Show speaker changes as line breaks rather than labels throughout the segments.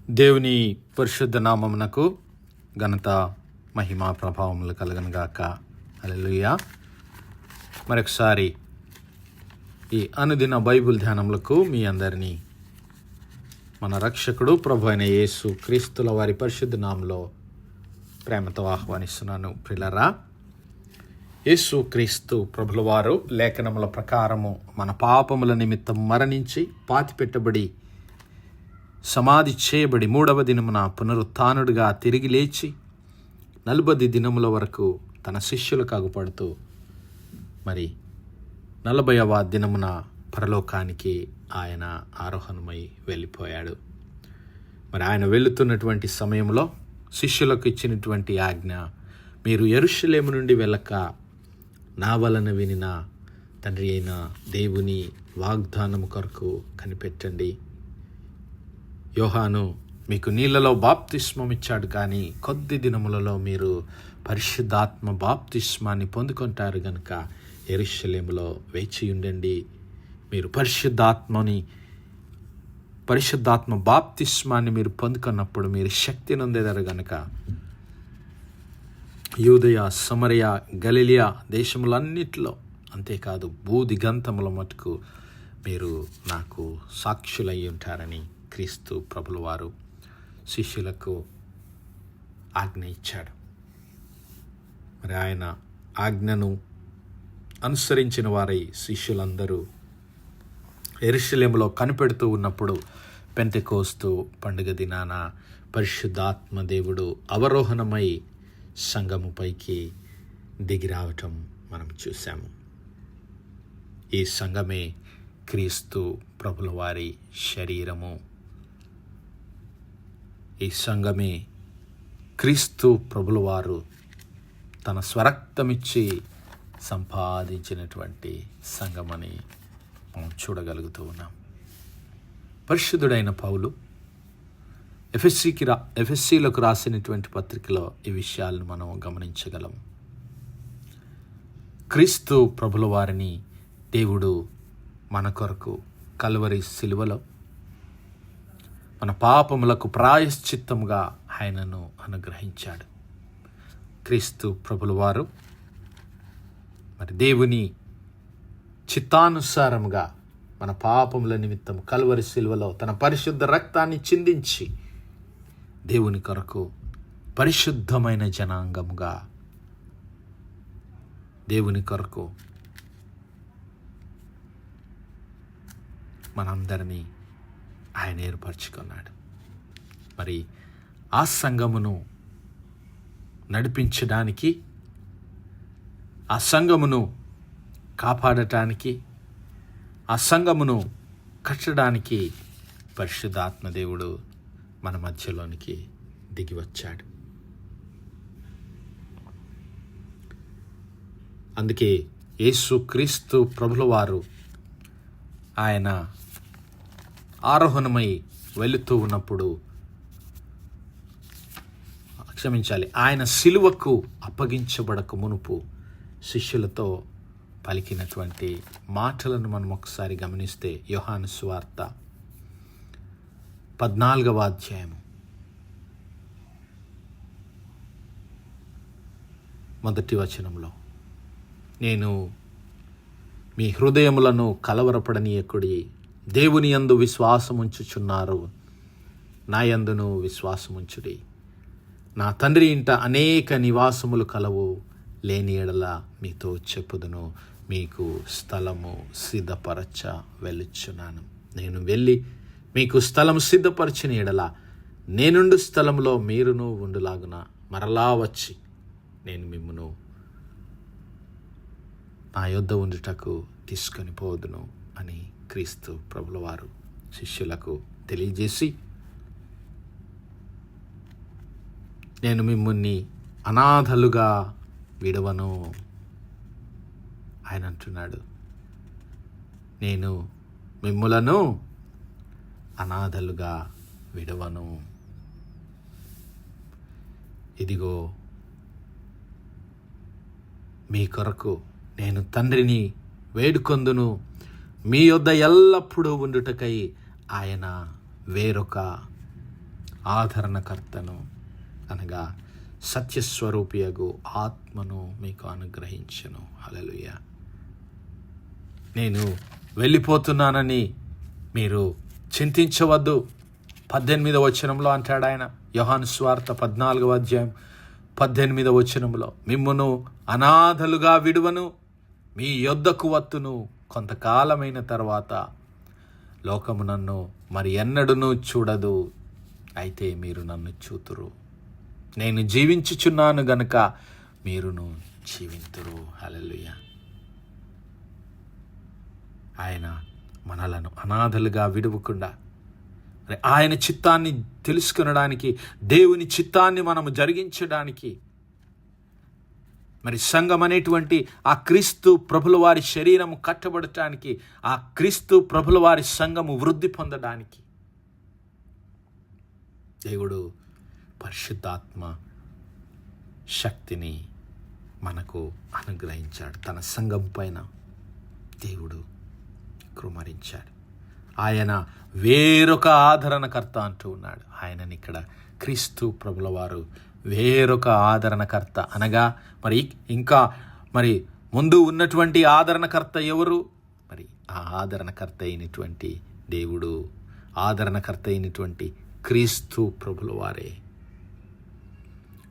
దేవుని పరిశుద్ధ నామమునకు ఘనత మహిమా ప్రభావములు కలుగనుగాక. హల్లెలూయా. మరొకసారి ఈ అనుదిన బైబిల్ ధ్యానములకు మీ అందరినీ మన రక్షకుడు ప్రభు అయిన యేసు క్రీస్తుల వారి పరిశుద్ధ నామములో ప్రేమతో ఆహ్వానిస్తున్నాను. ప్రియులారా, యేసు క్రీస్తు ప్రభుల వారు లేఖనముల ప్రకారము మన పాపముల నిమిత్తం మరణించి పాతిపెట్టబడి సమాధి చేయబడి 3వ దినమున పునరుత్థానుడిగా తిరిగి లేచి 40 దినముల వరకు తన శిష్యులకు అగుపడుతూ మరి 40వ దినమున పరలోకానికి ఆయన ఆరోహణమై వెళ్ళిపోయాడు. మరి ఆయన వెళుతున్నటువంటి సమయంలో శిష్యులకు ఇచ్చినటువంటి ఆజ్ఞ, మీరు యెరూషలేము నుండి వెళ్ళక నా వలన వినిన తండ్రి అయిన దేవుని వాగ్దానము కొరకు కనిపెట్టండి. యోహాను మీకు నీళ్లలో బాప్తిస్మం ఇచ్చాడు, కానీ కొద్ది దినములలో మీరు పరిశుద్ధాత్మ బాప్తిస్మాన్ని పొందుకుంటారు గనుక యెరూషలేములో వేచి ఉండండి. మీరు పరిశుద్ధాత్మ బాప్తిస్మాన్ని మీరు పొందుకున్నప్పుడు మీరు శక్తి నొందేదారు గనుక యూదయ, సమరయ, గలిలియా దేశములన్నిటిలో, అంతేకాదు భూదిగంతముల మటుకు మీరు నాకు సాక్షులై ఉంటారని క్రీస్తు ప్రభుల వారు శిష్యులకు ఆజ్ఞ ఇచ్చాడు. మరి ఆయన ఆజ్ఞను అనుసరించిన వారై శిష్యులందరూ యెరూషలేములో కనిపెడుతూ ఉన్నప్పుడు పెంతెకోస్తు పండుగ దినాన పరిశుద్ధాత్మ దేవుడు అవరోహణమై సంఘముపైకి దిగిరావటం మనం చూసాము. ఈ సంఘమే క్రీస్తు ప్రభుల వారి శరీరము. ఈ సంఘమే క్రీస్తు ప్రభుల వారు తన స్వరక్తమిచ్చి సంపాదించినటువంటి సంఘమని మనం చూడగలుగుతూ ఉన్నాం. పరిశుద్ధుడైన పౌలు ఎఫెసీలకు రాసినటువంటి పత్రికలో ఈ విషయాలను మనం గమనించగలం. క్రీస్తు ప్రభుల వారిని దేవుడు మన కొరకు కల్వరి సిలువలో మన పాపములకు ప్రాయశ్చిత్తముగా ఆయనను అనుగ్రహించాడు. క్రీస్తు ప్రభుల వారు మరి దేవుని చిత్తానుసారముగా మన పాపముల నిమిత్తం కల్వరి సిలువలో తన పరిశుద్ధ రక్తాన్ని చిందించి దేవుని కొరకు పరిశుద్ధమైన జనాంగముగా దేవుని కొరకు మనందరినీ ఆయన ఏర్పరచుకున్నాడు. మరి ఆ సంఘమును నడిపించడానికి, ఆ సంఘమును కాపాడటానికి, ఆ సంఘమును కట్టడానికి పరిశుద్ధాత్మ దేవుడు మన మధ్యలోనికి దిగి వచ్చాడు. అందుకే యేసు క్రీస్తు ప్రభుల వారు ఆయన ఆరోహణమై వెళుతూ ఉన్నప్పుడు ఆయన సిలువకు అప్పగించబడక మునుపు శిష్యులతో పలికినటువంటి మాటలను మనం ఒకసారి గమనిస్తే యోహాను సువార్త 14వ అధ్యాయము 1వ వచనంలో, నేను మీ హృదయములను కలవరపడనీయకుడి, దేవుని యందు విశ్వాసముంచుచున్నారు, నా యందును విశ్వాసముంచుడి. నా తండ్రి ఇంట అనేక నివాసములు కలవు, లేని ఎడల మీతో చెప్పుదును, మీకు స్థలము సిద్ధపరచ వెళ్ళుచున్నాను. నేను వెళ్ళి మీకు స్థలము సిద్ధపరచిన ఎడల నేనుండు స్థలంలో మీరును ఉండులాగున మరలా వచ్చి నేను మిమ్మును నా యొద్ద ఉండుటకు తీసుకొని పోదును అని క్రీస్తు ప్రభుల వారు శిష్యులకు తెలియజేసి, నేను మిమ్ముని అనాథలుగా విడవను. ఆయన అంటున్నాడు, నేను మిమ్ములను అనాథలుగా విడవను. ఇదిగో మీ కొరకు నేను తండ్రిని వేడుకొందును, మీ యొద్ద ఎల్లప్పుడూ ఉండుటకై ఆయన వేరొక ఆదరణకర్తను అనగా సత్యస్వరూపియగు ఆత్మను మీకు అనుగ్రహించెను. హల్లెలూయా. నేను వెళ్ళిపోతున్నానని మీరు చింతించవద్దు. 18వ వచనంలో అంటాడు ఆయన, యోహాను సువార్త 14వ అధ్యాయం 18వ వచనంలో, మిమ్మును అనాథలుగా విడువను, మీ యొద్దకు వత్తును, కొంతకాలమైన తర్వాత లోకము నన్ను మరి ఎన్నడూనూ చూడదు, అయితే మీరు నన్ను చూతురు. నేను జీవించుచున్నాను గనుక మీరును జీవింతురు. హల్లెలూయా. ఆయన మనలను అనాథలుగా విడువకుండా ఆయన చిత్తాన్ని తెలుసుకొనడానికి, దేవుని చిత్తాన్ని మనము జరిగించడానికి, మరి సంఘం అనేటువంటి ఆ క్రీస్తు ప్రభుల వారి శరీరము కట్టబడటానికి, ఆ క్రీస్తు ప్రభుల వారి సంఘము వృద్ధి పొందడానికి దేవుడు పరిశుద్ధాత్మ శక్తిని మనకు అనుగ్రహించాడు. తన సంఘం పైన దేవుడు కృమరించాడు. ఆయన వేరొక ఆదరణకర్త అంటూ ఉన్నాడు. ఆయనని ఇక్కడ క్రీస్తు ప్రభుల వారు వేరొక ఆదరణకర్త అనగా మరి ఇంకా మరి ముందు ఉన్నటువంటి ఆదరణకర్త ఎవరు? మరి ఆ ఆదరణకర్త అయినటువంటి దేవుడు, ఆదరణకర్త అయినటువంటి క్రీస్తు ప్రభుల వారే.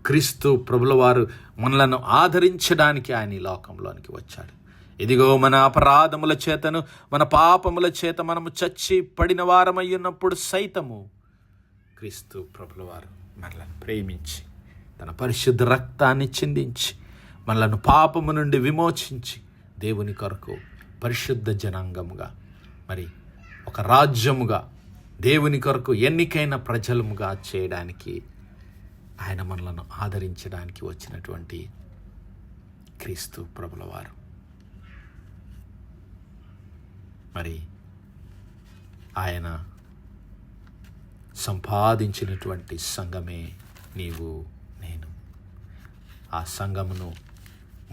క్రీస్తు ప్రభుల వారు మనలను ఆదరించడానికి ఆయన ఈ లోకంలోనికి వచ్చాడు. ఇదిగో మన అపరాధముల చేతను మన పాపముల చేత మనము చచ్చి పడిన వారమై ఉన్నప్పుడు సైతము క్రీస్తు ప్రభుల వారు మనలను ప్రేమించి తన పరిశుద్ధ రక్తాన్ని చిందించి మనలను పాపము నుండి విమోచించి దేవుని కొరకు పరిశుద్ధ జనాంగముగా, మరి ఒక రాజ్యముగా, దేవుని కొరకు ఎన్నికైన ప్రజలముగా చేయడానికి, ఆయన మనలను ఆదరించడానికి వచ్చినటువంటి క్రీస్తు ప్రభుల వారు. మరి ఆయన సంపాదించినటువంటి సంఘమే నీవు నేను. ఆ సంఘమును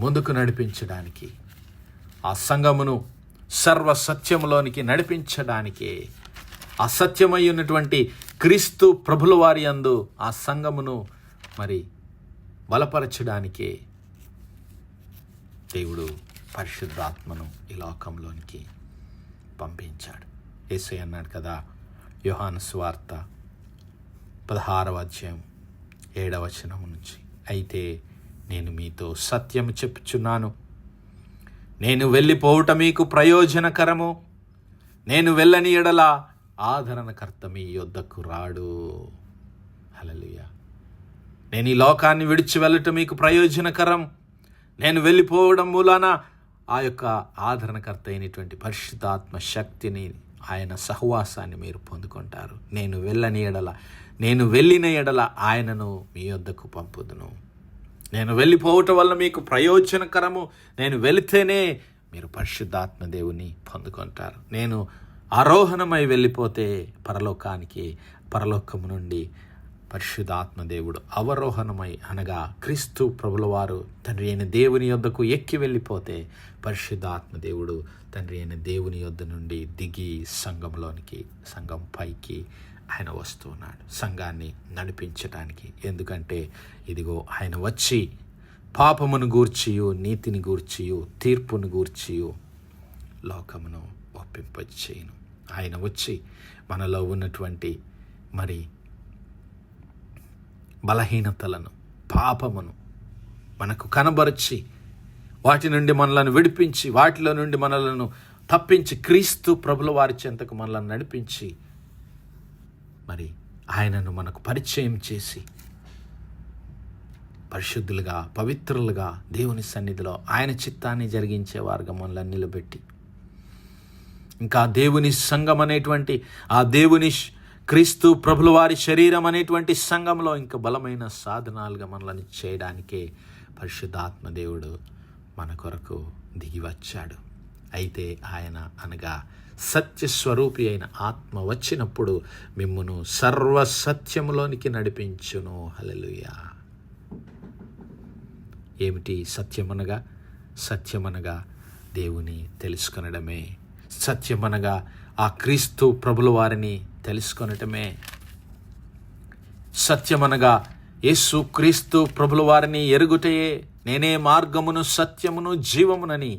ముందుకు నడిపించడానికి, ఆ సంఘమును సర్వసత్యములోనికి నడిపించడానికే, ఆ సత్యమై ఉన్నటువంటి క్రీస్తు ప్రభుల వారి యందు ఆ సంఘమును మరి బలపరచడానికే దేవుడు పరిశుద్ధాత్మను ఈ లోకంలోనికి పంపించాడు. యేసయ్య అన్నాడు కదా, యోహాను సువార్త 16వ అధ్యాయం 7వ వచనం నుంచి, అయితే నేను మీతో సత్యము చెప్పుచున్నాను, నేను వెళ్ళిపోవుట మీకు ప్రయోజనకరము, నేను వెళ్ళని ఎడల ఆదరణకర్త మీ యొద్దకు రాడు. హల్లెలూయా. నేను ఈ లోకాన్ని విడిచి వెళ్ళటం మీకు ప్రయోజనకరం, నేను వెళ్ళిపోవడం మూలాన ఆ యొక్క ఆదరణకర్త అయినటువంటి పరిశుద్ధాత్మ శక్తిని, ఆయన సహవాసాన్ని మీరు పొందుకుంటారు. నేను వెళ్ళిన ఎడల ఆయనను మీ యొద్దకు పంపుదును. నేను వెళ్ళిపోవటం వల్ల మీకు ప్రయోజనకరము, నేను వెళితేనే మీరు పరిశుద్ధాత్మ దేవుని పొందుకుంటారు. నేను ఆరోహణమై వెళ్ళిపోతే పరలోకానికి, పరలోకము నుండి పరిశుద్ధాత్మ దేవుడు అవరోహణమై అనగా క్రీస్తు ప్రభుల వారు తండ్రి అయిన దేవుని యొద్దకు ఎక్కి వెళ్ళిపోతే పరిశుద్ధాత్మ దేవుడు తండ్రి అయిన దేవుని యొద్ద నుండి దిగి సంఘంలోనికి, సంఘం పైకి ఆయన వస్తున్నాడు సంఘాన్ని నడిపించడానికి. ఎందుకంటే ఇదిగో ఆయన వచ్చి పాపమును గూర్చియు, నీతిని గూర్చియు, తీర్పును గూర్చియు లోకమును ఒప్పింపచేయును. ఆయన వచ్చి మనలో ఉన్నటువంటి మరి బలహీనతలను, పాపమును మనకు కనబరిచి వాటి నుండి మనలను విడిపించి, వాటిలో నుండి మనలను తప్పించి క్రీస్తు ప్రభుల వారి చెంతకు మనలను నడిపించి మరి ఆయనను మనకు పరిచయం చేసి పరిశుద్ధులుగా, పవిత్రులుగా దేవుని సన్నిధిలో ఆయన చిత్తాన్ని జరిగించేవారుగా మనల్ని నిలబెట్టి, ఇంకా దేవుని సంఘం అనేటువంటి ఆ దేవుని క్రీస్తు ప్రభుల వారి శరీరం అనేటువంటి సంఘంలో ఇంకా బలమైన సాధనాలుగా మనల్ని చేయడానికే పరిశుద్ధాత్మ దేవుడు మన కొరకు దిగి వచ్చాడు. అయితే ఆయన అనగా సత్యస్వరూపి అయిన ఆత్మ వచ్చినప్పుడు మిమ్మును సర్వసత్యములోనికి నడిపించును. హల్లెలూయా. ఏమిటి సత్యమనగా? సత్యమనగా దేవుని తెలుసుకొనడమే. సత్యమనగా ఆ క్రీస్తు ప్రభుల వారిని తెలుసుకొనటమే. సత్యమనగా యేసు క్రీస్తు ప్రభుల వారిని ఎరుగుటయే, నేనే మార్గమును సత్యమును జీవమునని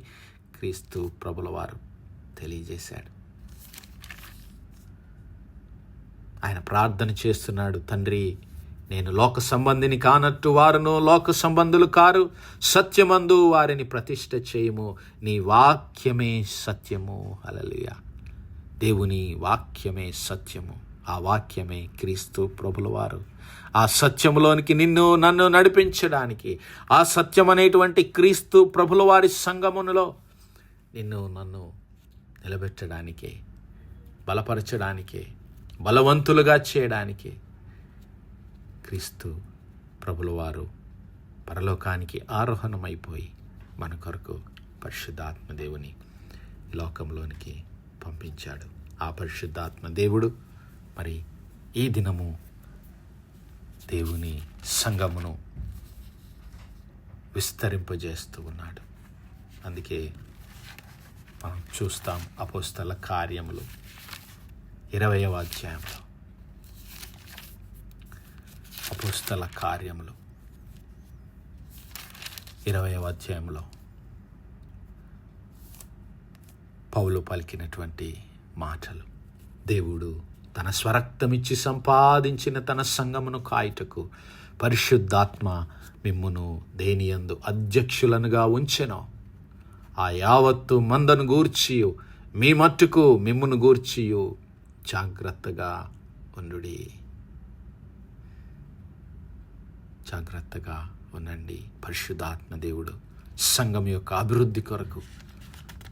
క్రీస్తు ప్రభుల వారు తెలియజేశాడు. ఆయన ప్రార్థన చేస్తున్నాడు, తండ్రి, నేను లోక సంబంధిని కానట్టు వారును లోక సంబంధులు కారు, సత్యమందు వారిని ప్రతిష్ఠ చేయము, నీ వాక్యమే సత్యము. హల్లెలూయా. దేవుని వాక్యమే సత్యము, ఆ వాక్యమే క్రీస్తు ప్రభుల వారు. ఆ సత్యములోనికి నిన్ను నన్ను నడిపించడానికి, ఆ సత్యం అనేటువంటి క్రీస్తు ప్రభుల వారి సంగములో నిన్ను నన్ను నిలబెట్టడానికే, బలపరచడానికే, బలవంతులుగా చేయడానికే క్రీస్తు ప్రభుల వారు పరలోకానికి ఆరోహణమైపోయి మన కొరకు పరిశుద్ధాత్మ దేవుని లోకంలోనికి పంపించాడు. ఆ పరిశుద్ధాత్మ దేవుడు మరి ఈ దినము దేవుని సంఘమును విస్తరింపజేస్తూ ఉన్నాడు. అందుకే మనం చూస్తాం అపోస్తల కార్యములు 20వ అధ్యాయంలో, అపోస్తల కార్యములు 20వ అధ్యాయంలో పౌలు పలికినటువంటి మాటలు, దేవుడు తన స్వరక్తమిచ్చి సంపాదించిన తన సంఘమును కాయుటకు పరిశుద్ధాత్మ మిమ్మును దేనియందు అధ్యక్షులనుగా ఉంచెనో ఆ యావత్తు మందను గూర్చియు మీ మట్టుకు మిమ్మును గూర్చియు జాగ్రత్తగా ఉండుడి. జాగ్రత్తగా ఉండండి. పరిశుద్ధాత్మ దేవుడు సంఘం యొక్క అభివృద్ధి కొరకు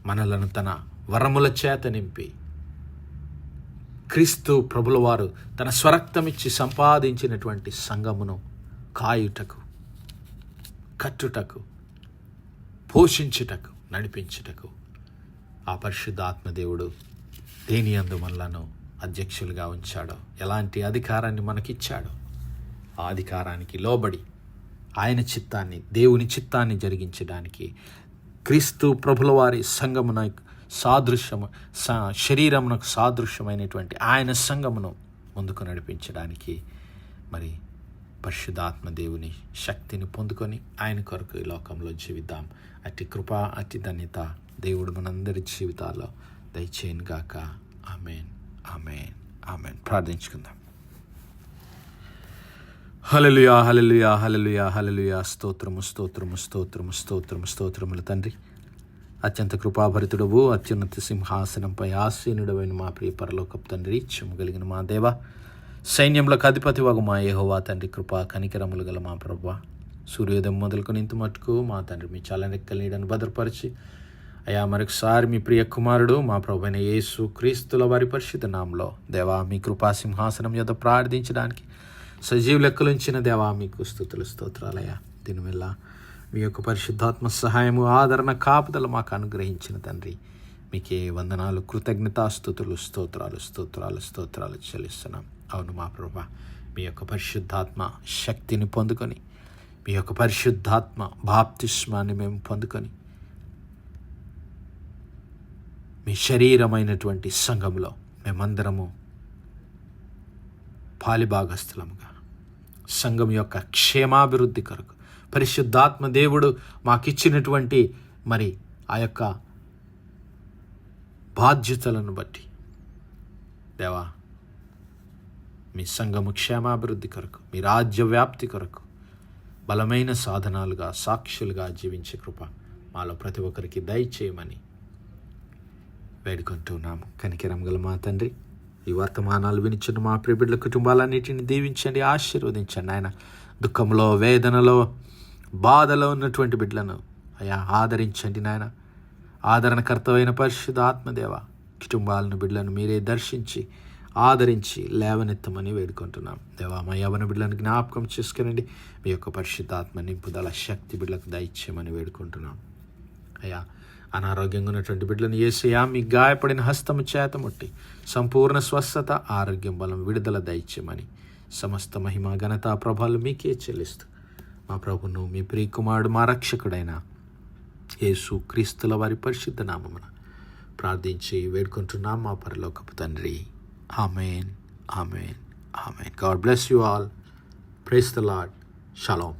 మనలను తన వరముల చేత నింపి, క్రీస్తు ప్రభుల వారు తన స్వరక్తమిచ్చి సంపాదించినటువంటి సంఘమును కాయుటకు, కట్టుటకు, పోషించుటకు, నడిపించుటకు ఆ పరిశుద్ధాత్మ దేవుడు దేని యందు మనలను అధ్యక్షులుగా ఉంచాడో, ఎలాంటి అధికారాన్ని మనకిచ్చాడో ఆ అధికారానికి లోబడి ఆయన చిత్తాన్ని, దేవుని చిత్తాన్ని జరిగించడానికి క్రీస్తు ప్రభుల వారి సంఘమున సాదృశ్యము, శరీరమునకు సాదృశ్యమైనటువంటి ఆయన సంఘమును ముందుకు నడిపించడానికి మరి పరిశుద్ధాత్మ దేవుని శక్తిని పొందుకొని ఆయన కొరకు ఈ లోకంలో జీవిద్దాం. అట్టి కృప, అట్టి ధన్యత దేవుడు మనందరి జీవితాల్లో దయచేయను గాక. ఆమేన్, ఆమేన్, ఆమేన్. ప్రార్థించుకుందాం. హల్లెలూయా, హల్లెలూయా, హల్లెలూయా, హల్లెలూయా. స్తోత్రము, స్తోత్రము, స్తోత్రము, స్తోత్రము, స్తోత్రములు తండ్రి. అత్యంత కృపాభరితుడవు, అత్యున్నత సింహాసనంపై ఆసీనుడవైన మా ప్రియ పరలోకపు తండ్రి, చెమ్ము కలిగిన మా దేవ, సైన్యములకు అధిపతి వగు మా యెహోవా తండ్రి, కృపా కనికరములు గల మా ప్రభువా, సూర్యోదయం మొదలుకొని ఇంత మట్టుకు మా తండ్రి మీ చల్లనెక్కల నీడను భద్రపరిచి, అయా మరొకసారి మీ ప్రియ కుమారుడు మా ప్రభు అయిన యేసు క్రీస్తుల వారి పరిశుద్ధ నామములో దేవా మీ కృపా సింహాసనం యొద్ద ప్రార్థించడానికి సజీవ లెక్కలుంచిన దేవా మీకు స్తుతులు, స్తోత్రాలయ్యా. దీనివల్ల మీ యొక్క పరిశుద్ధాత్మ సహాయము, ఆదరణ, కాపుదల మాకు అనుగ్రహించిన తండ్రి, మీకే వందనాలు, కృతజ్ఞతాస్తుతులు, స్తోత్రాలు, స్తోత్రాలు, స్తోత్రాలు చెల్లిస్తున్నాం. అవును మా ప్రభా, మీ యొక్క పరిశుద్ధాత్మ శక్తిని పొందుకొని, మీ యొక్క పరిశుద్ధాత్మ బాప్తిస్మాన్ని మేము పొందుకొని, మీ శరీరమైనటువంటి సంఘంలో మేమందరము పాలిభాగస్థులముగా సంఘం యొక్క క్షేమాభివృద్ధి కొరకు పరిశుద్ధాత్మ దేవుడు మాకిచ్చినటువంటి మరి ఆ యొక్క బాధ్యతలను బట్టి దేవా మీ సంఘము క్షేమాభివృద్ధి కొరకు, మీ రాజ్య వ్యాప్తి కొరకు బలమైన సాధనాలుగా, సాక్షులుగా జీవించే కృప మాలో ప్రతి ఒక్కరికి దయచేయమని వేడుకుంటున్నాము. కనికరం గల మా తండ్రి, ఈ వర్తమానాలు వినిచున్న మా ప్రియబిడ్డల కుటుంబాలన్నిటిని దీవించండి, ఆశీర్వదించండి. ఆయన దుఃఖంలో, వేదనలో, బాధలో ఉన్నటువంటి బిడ్డలను అయా ఆదరించండి నాయన. ఆదరణకర్తమైన పరిశుద్ధ ఆత్మదేవ, కుటుంబాలను, బిడ్డలను మీరే దర్శించి ఆదరించి లేవనెత్తమని వేడుకుంటున్నాం. దేవా మా యవన బిడ్డలను జ్ఞాపకం చేసుకునండి. మీ యొక్క పరిశుద్ధాత్మ నింపుదల శక్తి బిడ్డలకు దయచేయమని వేడుకుంటున్నాం. అయ్యా అనారోగ్యంగా ఉన్నటువంటి బిడ్డలను యేసయ్యా మీ గాయపడిన హస్తము చేత ముట్టి సంపూర్ణ స్వస్థత, ఆరోగ్యం, బలం, విడుదల దయచేయమని సమస్త మహిమ, ఘనత, ప్రభావాలు మీకే చెల్లిస్తూ మా ప్రభును, మీ ప్రియకుమారుడు, మా రక్షకుడైన యేసు క్రీస్తుల వారి పరిశుద్ధ నామమున ప్రార్థించి వేడుకుంటున్నాం మా పరలోకపు తండ్రి. Amen, amen, amen. God bless you all. Praise the Lord. Shalom.